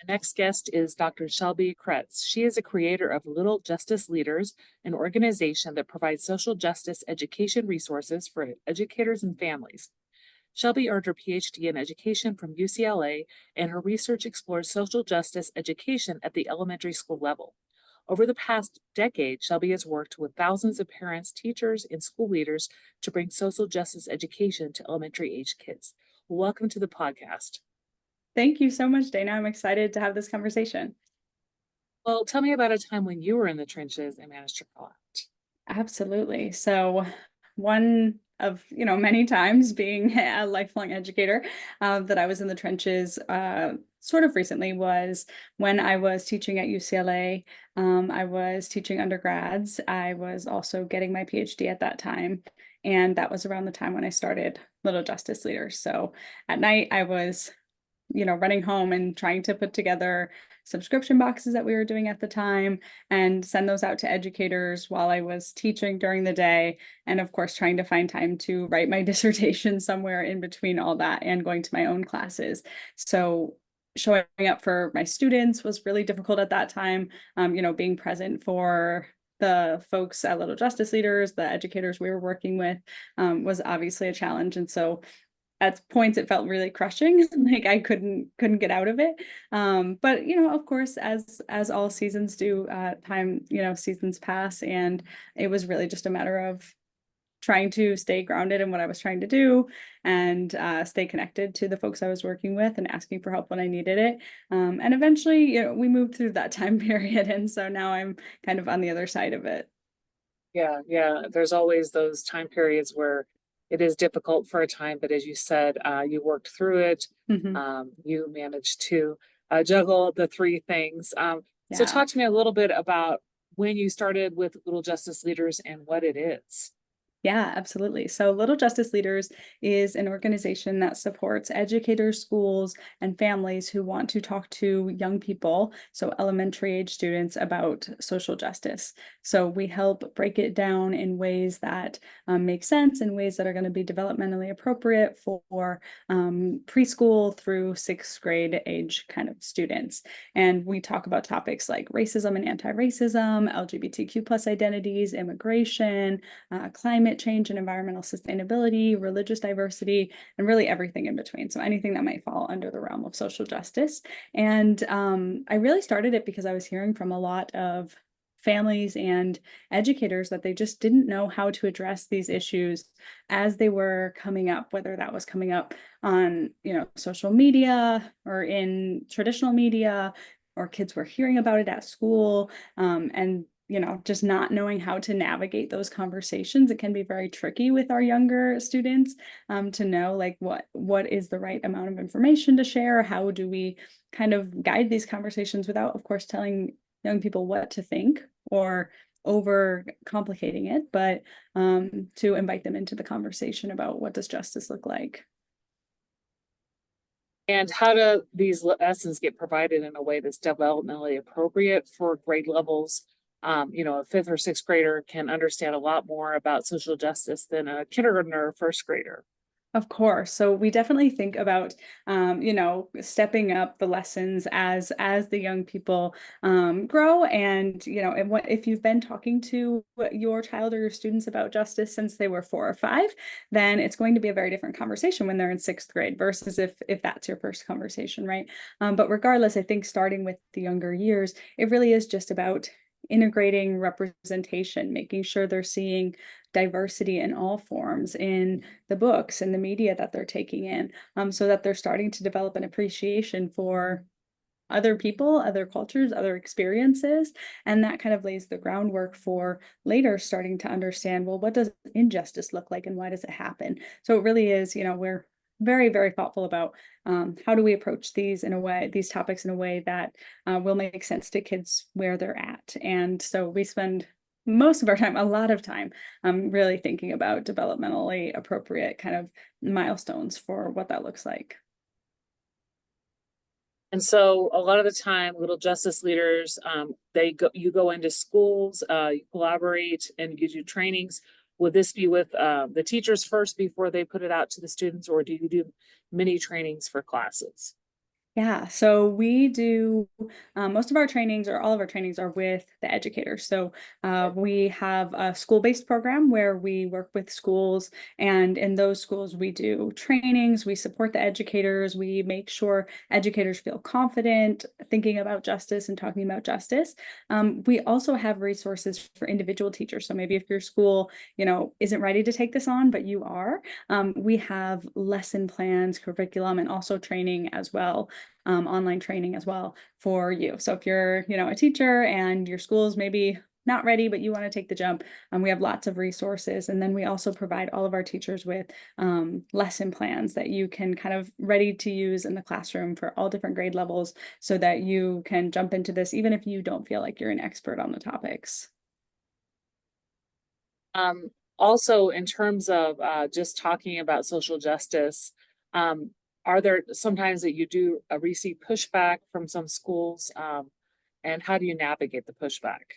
The next guest is Dr. Shelby Kretz. She is a creator of Little Justice Leaders, an organization that provides social justice education resources for educators and families. Shelby earned her Ph.D. in education from UCLA, and her research explores social justice education at the elementary school level. Over the past decade, Shelby has worked with thousands of parents, teachers, and school leaders to bring social justice education to elementary age kids. Welcome to the podcast. Thank you so much, Dana. I'm excited to have this conversation. Well, tell me about a time when you were in the trenches and managed to call out. Absolutely. So, one of many times being a lifelong educator that I was in the trenches sort of recently was when I was teaching at UCLA. I was teaching undergrads. I was also getting my PhD at that time. And that was around the time when I started Little Justice Leaders. So at night, I was running home and trying to put together subscription boxes that we were doing at the time and send those out to educators while I was teaching during the day. And of course, trying to find time to write my dissertation somewhere in between all that and going to my own classes. So showing up for my students was really difficult at that time. Being present for the folks at Little Justice Leaders, the educators we were working with, was obviously a challenge. And so at points it felt really crushing, like I couldn't get out of it. But of course, as all seasons do, seasons pass, and it was really just a matter of trying to stay grounded in what I was trying to do and stay connected to the folks I was working with and asking for help when I needed it. And eventually, we moved through that time period, and so now I'm kind of on the other side of it. Yeah. There's always those time periods where it is difficult for a time, but as you said, you worked through it. Mhm. You managed to juggle the three things. So Yeah. talk to me a little bit about when you started with Little Justice Leaders and what it is. Yeah, absolutely. So Little Justice Leaders is an organization that supports educators, schools, and families who want to talk to young people, so elementary age students, about social justice. So we help break it down in ways that make sense, in ways that are going to be developmentally appropriate for preschool through sixth grade age kind of students. And we talk about topics like racism and anti-racism, LGBTQ plus identities, immigration, climate change and environmental sustainability, religious diversity, and really everything in between. So anything that might fall under the realm of social justice. And I really started it because I was hearing from a lot of families and educators that they just didn't know how to address these issues as they were coming up, whether that was coming up on social media or in traditional media, or kids were hearing about it at school, and just not knowing how to navigate those conversations. It can be very tricky with our younger students, to know like what is the right amount of information to share. How do we kind of guide these conversations without, of course, telling young people what to think or over complicating it, but to invite them into the conversation about what does justice look like. And how do these lessons get provided in a way that's developmentally appropriate for grade levels? A fifth or sixth grader can understand a lot more about social justice than a kindergartner or first grader. Of course. So we definitely think about, stepping up the lessons as the young people grow. And, and what if you've been talking to your child or your students about justice since they were 4 or 5, then it's going to be a very different conversation when they're in sixth grade versus if that's your first conversation, right? But regardless, I think starting with the younger years, it really is just about integrating representation, making sure they're seeing diversity in all forms in the books and the media that they're taking in, so that they're starting to develop an appreciation for other people, other cultures, other experiences. And that kind of lays the groundwork for later starting to understand, well, what does injustice look like and why does it happen? So it really is, we're very, very thoughtful about how do we approach these topics in a way that will make sense to kids where they're at. And so we spend most of our time, a lot of time, really thinking about developmentally appropriate kind of milestones for what that looks like. And so a lot of the time, Little Justice Leaders, you go into schools, you collaborate and you do trainings. Would this be with the teachers first before they put it out to the students, or do you do mini trainings for classes? Yeah, so we do most of our trainings or all of our trainings are with the educators. So we have a school-based program where we work with schools, and in those schools we do trainings, we support the educators, we make sure educators feel confident thinking about justice and talking about justice. We also have resources for individual teachers. So maybe if your school, isn't ready to take this on, but you are, we have lesson plans, curriculum, and also training as well, online training as well for you. So if you're, a teacher and your school's maybe not ready, but you want to take the jump, we have lots of resources. And then we also provide all of our teachers with lesson plans that you can kind of ready to use in the classroom for all different grade levels so that you can jump into this even if you don't feel like you're an expert on the topics. Also, in terms of just talking about social justice, um, are there sometimes that you do receive pushback from some schools? And how do you navigate the pushback?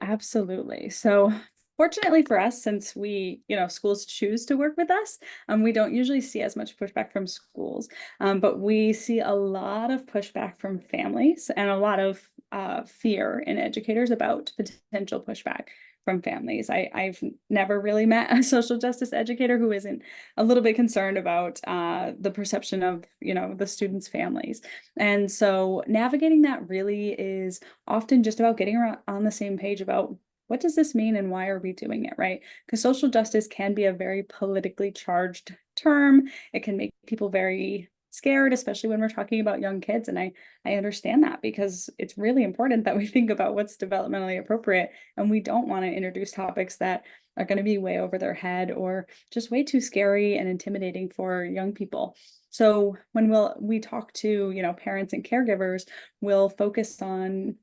Absolutely. So fortunately for us, since we, schools choose to work with us, we don't usually see as much pushback from schools, but we see a lot of pushback from families and a lot of fear in educators about potential pushback from families. I've never really met a social justice educator who isn't a little bit concerned about the perception of, the students' families. And so navigating that really is often just about getting around on the same page about what does this mean and why are we doing it, right? Because social justice can be a very politically charged term. It can make people very scared, especially when we're talking about young kids. And I understand that because it's really important that we think about what's developmentally appropriate. And we don't want to introduce topics that are going to be way over their head or just way too scary and intimidating for young people. So when we talk to, parents and caregivers, we'll focus on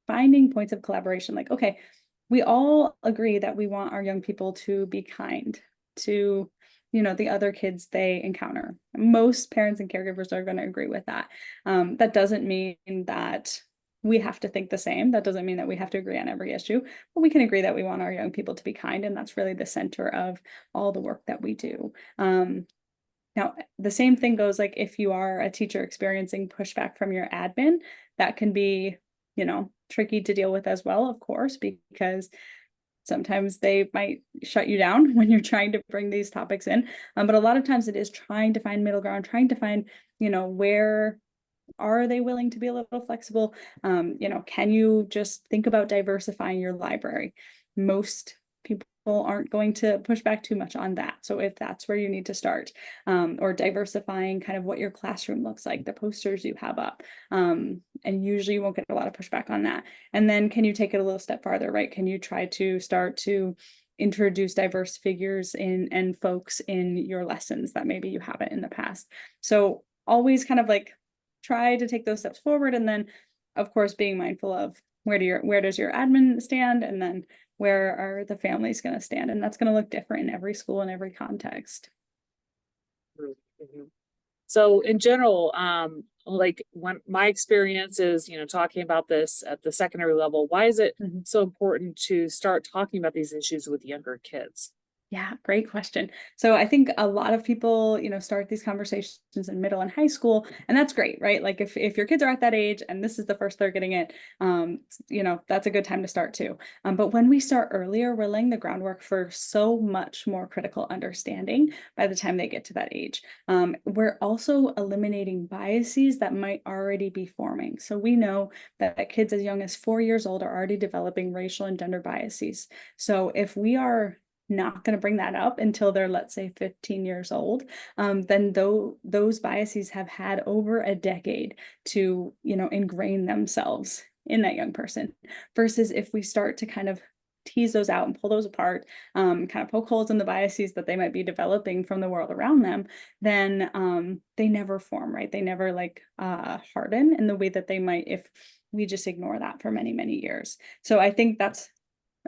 finding points of collaboration. Like, okay, we all agree that we want our young people to be kind to, the other kids they encounter. Most parents and caregivers are going to agree with that. That doesn't mean that we have to think the same. That doesn't mean that we have to agree on every issue, but we can agree that we want our young people to be kind. And that's really the center of all the work that we do. Now, the same thing goes like if you are a teacher experiencing pushback from your admin, that can be, tricky to deal with as well, of course, because sometimes they might shut you down when you're trying to bring these topics in. But a lot of times it is trying to find middle ground, trying to find, where are they willing to be a little flexible? Can you just think about diversifying your library? Most people aren't going to push back too much on that. So if that's where you need to start, or diversifying kind of what your classroom looks like, the posters you have up, and usually you won't get a lot of pushback on that. And then can you take it a little step farther, right? Can you try to start to introduce diverse figures in and folks in your lessons that maybe you haven't in the past? So always kind of like try to take those steps forward, and then of course being mindful of where does your admin stand, and then where are the families going to stand, and that's going to look different in every school and every context. Mhm. So in general, like when my experience is, talking about this at the secondary level, why is it Mhm. so important to start talking about these issues with younger kids? Yeah, great question. So I think a lot of people, start these conversations in middle and high school, and that's great, right? Like if your kids are at that age and this is the first they're getting it, that's a good time to start too. But when we start earlier, we're laying the groundwork for so much more critical understanding by the time they get to that age. We're also eliminating biases that might already be forming. So we know that kids as young as 4 years old are already developing racial and gender biases. So if we are not going to bring that up until they're, let's say, 15 years old, then those biases have had over a decade to, ingrain themselves in that young person. Versus if we start to kind of tease those out and pull those apart, kind of poke holes in the biases that they might be developing from the world around them, then they never form, right? They never like harden in the way that they might if we just ignore that for many, many years. So I think that's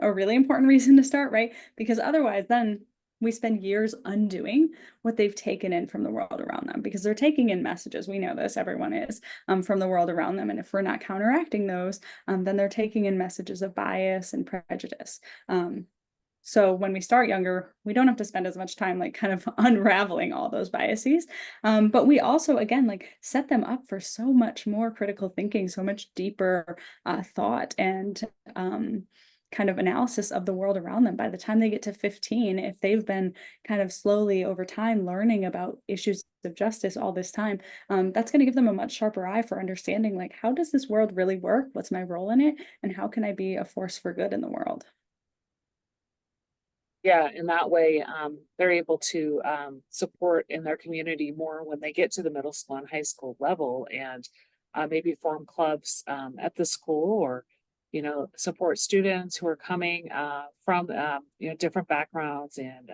a really important reason to start, right? Because otherwise, then we spend years undoing what they've taken in from the world around them because they're taking in messages. We know this, everyone is, from the world around them. And if we're not counteracting those, then they're taking in messages of bias and prejudice. So when we start younger, we don't have to spend as much time like kind of unraveling all those biases. But we also, again, like set them up for so much more critical thinking, so much deeper thought and kind of analysis of the world around them. By the time they get to 15, if they've been kind of slowly over time learning about issues of justice all this time, that's going to give them a much sharper eye for understanding like, how does this world really work? What's my role in it? And how can I be a force for good in the world? Yeah, in that way, they're able to support in their community more when they get to the middle school and high school level, and maybe form clubs at the school, or support students who are coming from different backgrounds and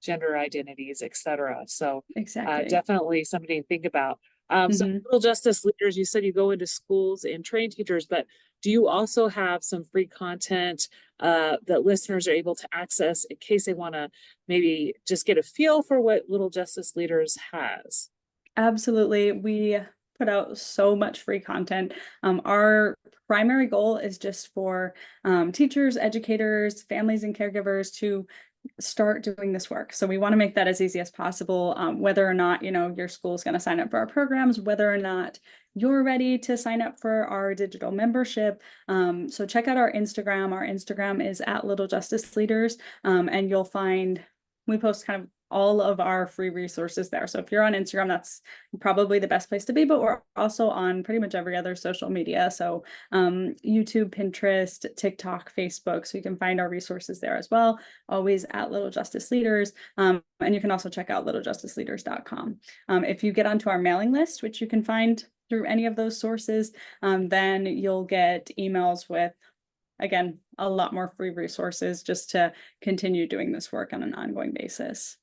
gender identities, etc. So Exactly. definitely something to think about. So Mhm. little justice leaders, you said you go into schools and train teachers, but do you also have some free content that listeners are able to access in case they want to maybe just get a feel for what Little Justice Leaders has? Absolutely. We put out so much free content. Our primary goal is just for teachers, educators, families, and caregivers to start doing this work. So we want to make that as easy as possible, whether or not, your school is going to sign up for our programs, whether or not you're ready to sign up for our digital membership. So check out our Instagram. Our Instagram is at Little Justice Leaders, and you'll find we post kind of all of our free resources there. So if you're on Instagram, that's probably the best place to be, but we're also on pretty much every other social media. So YouTube, Pinterest, TikTok, Facebook. So you can find our resources there as well, always at Little Justice Leaders. And you can also check out littlejusticeleaders.com. If you get onto our mailing list, which you can find through any of those sources, then you'll get emails with, again, a lot more free resources just to continue doing this work on an ongoing basis.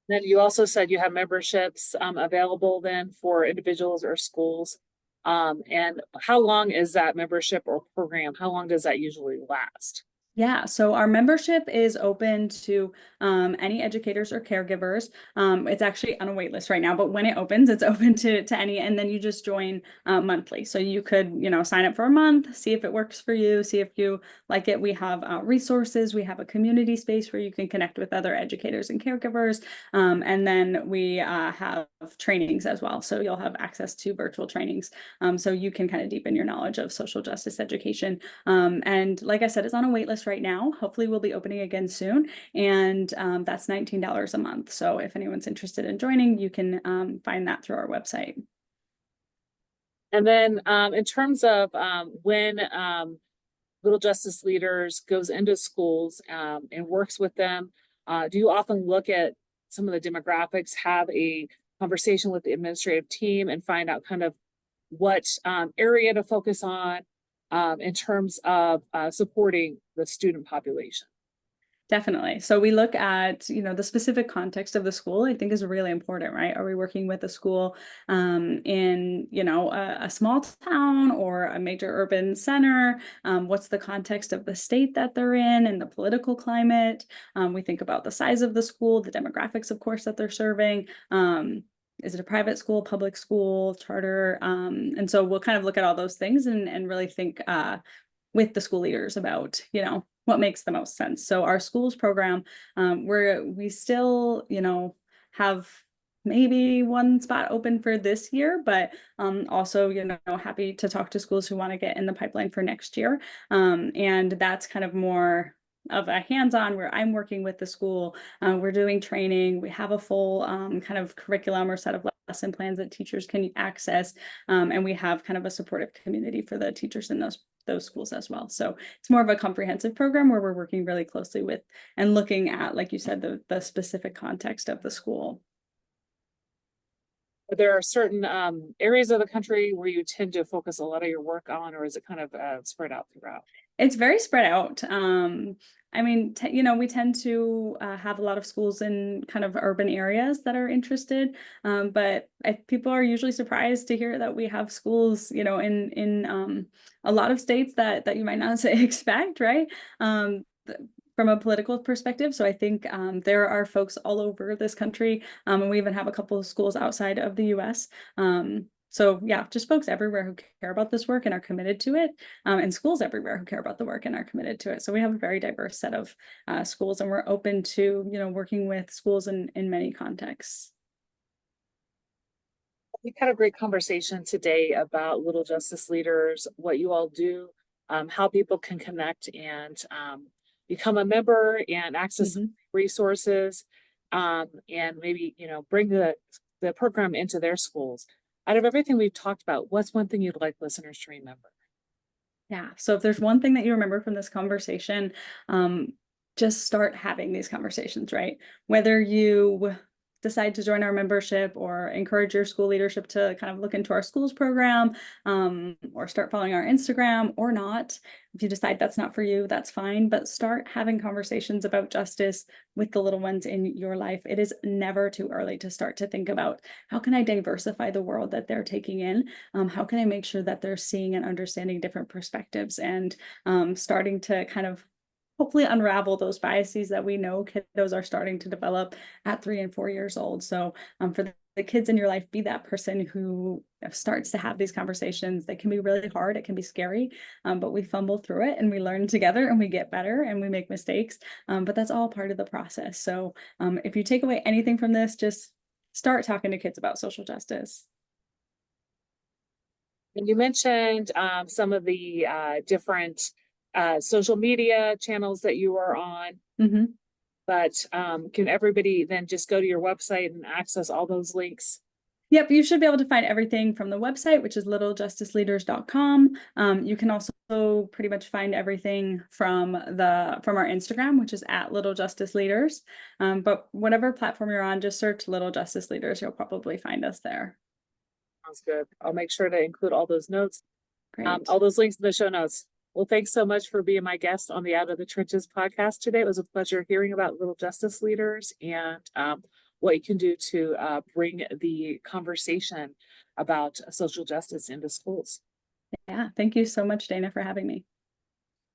Then you also said you have memberships available then for individuals or schools. And how long is that membership or program? How long does that usually last? Yeah, so our membership is open to any educators or caregivers. It's actually on a wait list right now, but when it opens, it's open to any, and then you just join monthly. So you could, sign up for a month, see if it works for you, see if you like it. We have resources, we have a community space where you can connect with other educators and caregivers, and then we have trainings as well. So you'll have access to virtual trainings, so you can kind of deepen your knowledge of social justice education. And like I said, it's on a wait list right now. Hopefully we'll be opening again soon. And that's $19 a month. So if anyone's interested in joining, you can find that through our website. And then in terms of when Little Justice Leaders goes into schools and works with them, do you often look at some of the demographics, have a conversation with the administrative team, and find out kind of what area to focus on in terms of supporting the student population? Definitely. So we look at, the specific context of the school, I think is really important, right? Are we working with a school in, a small town or a major urban center? What's the context of the state that they're in and the political climate? We think about the size of the school, the demographics, of course, that they're serving. Is it a private school, public school, charter? And so we'll kind of look at all those things and really think with the school leaders about, what makes the most sense. So our schools program, we still, have maybe one spot open for this year, but also, happy to talk to schools who want to get in the pipeline for next year. And that's kind of more of a hands-on where I'm working with the school. We're doing training. We have a full kind of curriculum or set of lesson plans that teachers can access. And we have kind of a supportive community for the teachers in those schools as well. So it's more of a comprehensive program where we're working really closely with and looking at, like you said, the specific context of the school. There are certain areas of the country where you tend to focus a lot of your work on, or is it kind of spread out throughout? It's very spread out. I mean, we tend to have a lot of schools in kind of urban areas that are interested, but people are usually surprised to hear that we have schools, in a lot of states that you might not expect, right? From a political perspective. So I think there are folks all over this country, and we even have a couple of schools outside of the U.S. So yeah, just folks everywhere who care about this work and are committed to it, and schools everywhere who care about the work and are committed to it. So we have a very diverse set of schools, and we're open to, working with schools in many contexts. We've had a great conversation today about Little Justice Leaders, what you all do, how people can connect and become a member and access Mhm. resources, and maybe bring the program into their schools. Out of everything we've talked about, what's one thing you'd like listeners to remember? Yeah. So if there's one thing that you remember from this conversation, um, just start having these conversations, right? Whether you decide to join our membership or encourage your school leadership to kind of look into our schools program, or start following our Instagram or not. If you decide that's not for you, that's fine. But start having conversations about justice with the little ones in your life. It is never too early to start to think about, how can I diversify the world that they're taking in? How can I make sure that they're seeing and understanding different perspectives, and starting to kind of hopefully unravel those biases that we know kiddos are starting to develop at 3 and 4 years old. So for the kids in your life, be that person who starts to have these conversations. They can be really hard, it can be scary, but we fumble through it and we learn together and we get better and we make mistakes. But that's all part of the process. So if you take away anything from this, just start talking to kids about social justice. And you mentioned some of the different social media channels that you are on, Mhm. but can everybody then just go to your website and access all those links? Yep, you should be able to find everything from the website, which is littlejusticeleaders.com. You can also pretty much find everything from our Instagram, which is at Little Justice Leaders. But whatever platform you're on, just search Little Justice Leaders. You'll probably find us there. Sounds good. I'll make sure to include all those notes, Great. all those links in the show notes. Well, thanks so much for being my guest on the Out of the Trenches podcast today. It was a pleasure hearing about Little Justice Leaders and what you can do to bring the conversation about social justice into schools. Yeah, thank you so much, Dana, for having me.